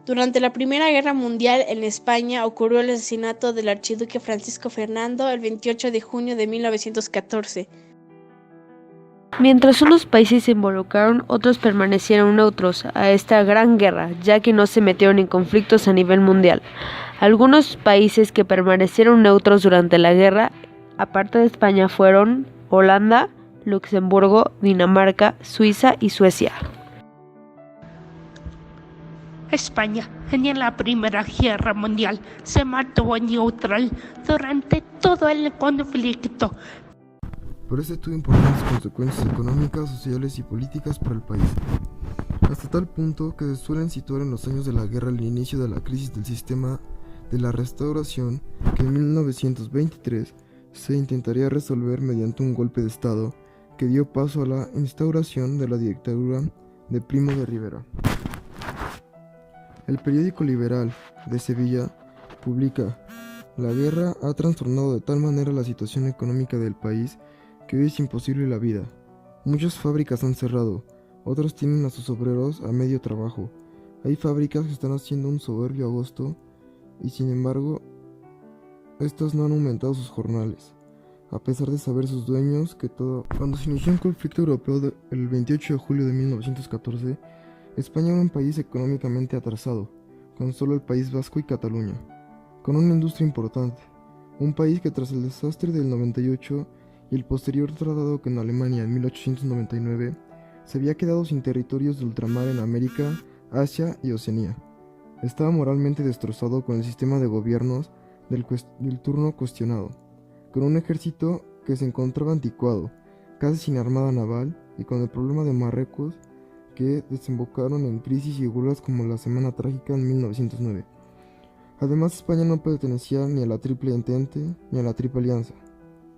Durante la Primera Guerra Mundial en España ocurrió el asesinato del archiduque Francisco Fernando el 28 de junio de 1914. Mientras unos países se involucraron, otros permanecieron neutros a esta gran guerra, ya que no se metieron en conflictos a nivel mundial. Algunos países que permanecieron neutros durante la guerra, aparte de España, fueron Holanda, Luxemburgo, Dinamarca, Suiza y Suecia. España, en la Primera Guerra Mundial, se mantuvo neutral durante todo el conflicto. Pero este tuvo importantes consecuencias económicas, sociales y políticas para el país, hasta tal punto que se suelen situar en los años de la guerra el inicio de la crisis del sistema de la Restauración, que en 1923 se intentaría resolver mediante un golpe de Estado que dio paso a la instauración de la dictadura de Primo de Rivera. El periódico Liberal de Sevilla publica: "La guerra ha trastornado de tal manera la situación económica del país que hoy es imposible la vida. Muchas fábricas han cerrado, otros tienen a sus obreros a medio trabajo. Hay fábricas que están haciendo un soberbio agosto y sin embargo, estas no han aumentado sus jornales, a pesar de saber sus dueños que todo". Cuando se inició el conflicto europeo el 28 de julio de 1914, España era un país económicamente atrasado, con solo el País Vasco y Cataluña, con una industria importante, un país que tras el desastre del 98 y el posterior tratado con Alemania en 1899, se había quedado sin territorios de ultramar en América, Asia y Oceanía. Estaba moralmente destrozado con el sistema de gobiernos del turno cuestionado, con un ejército que se encontraba anticuado, casi sin armada naval y con el problema de Marruecos que desembocaron en crisis y huelgas como la Semana Trágica en 1909. Además, España no pertenecía ni a la Triple Entente ni a la Triple Alianza.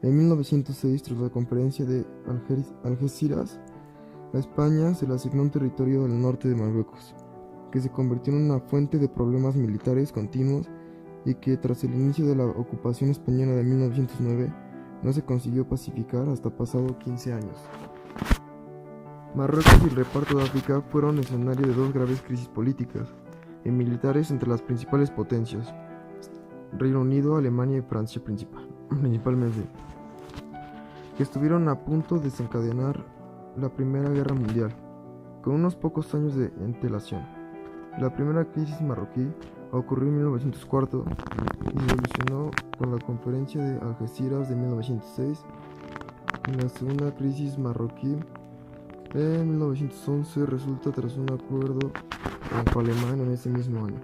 En 1906, tras la conferencia de Algeciras, a España se le asignó un territorio del norte de Marruecos, que se convirtió en una fuente de problemas militares continuos y que tras el inicio de la ocupación española de 1909 no se consiguió pacificar hasta pasado 15 años. Marruecos y el reparto de África fueron escenario de dos graves crisis políticas y militares entre las principales potencias, Reino Unido, Alemania y Francia principalmente, que estuvieron a punto de desencadenar la Primera Guerra Mundial, con unos pocos años de antelación. La primera crisis marroquí ocurrió en 1904 y se solucionó con la conferencia de Algeciras de 1906, y la segunda crisis marroquí en 1911 resulta tras un acuerdo franco-alemán en ese mismo año.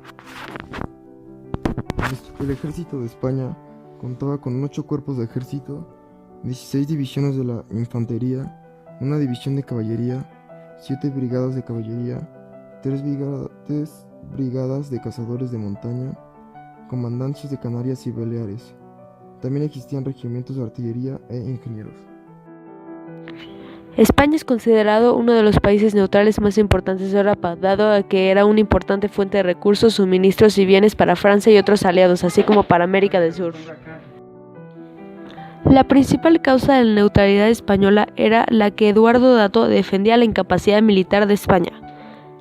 El ejército de España contaba con 8 cuerpos de ejército, 16 divisiones de la infantería, una división de caballería, 7 brigadas de caballería, 3 brigadas de cazadores de montaña, comandancias de Canarias y Baleares. También existían regimientos de artillería e ingenieros. España es considerado uno de los países neutrales más importantes de Europa, dado a que era una importante fuente de recursos, suministros y bienes para Francia y otros aliados, así como para América del Sur. La principal causa de la neutralidad española era la que Eduardo Dato defendía la incapacidad militar de España.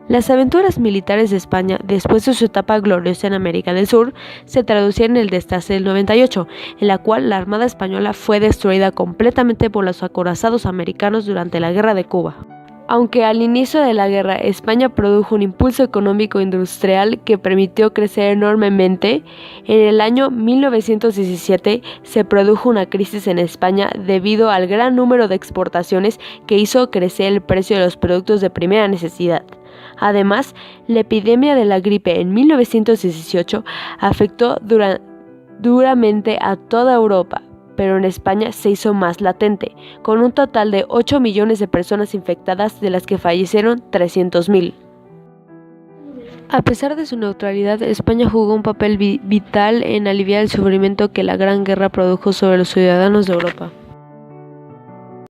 Las aventuras militares de España, después de su etapa gloriosa en América del Sur, se traducían en el desastre del 98, en la cual la Armada Española fue destruida completamente por los acorazados americanos durante la Guerra de Cuba. Aunque al inicio de la guerra España produjo un impulso económico industrial que permitió crecer enormemente, en el año 1917 se produjo una crisis en España debido al gran número de exportaciones que hizo crecer el precio de los productos de primera necesidad. Además, la epidemia de la gripe en 1918 afectó duramente a toda Europa, pero en España se hizo más latente, con un total de 8 millones de personas infectadas, de las que fallecieron 300.000. A pesar de su neutralidad, España jugó un papel vital en aliviar el sufrimiento que la Gran Guerra produjo sobre los ciudadanos de Europa.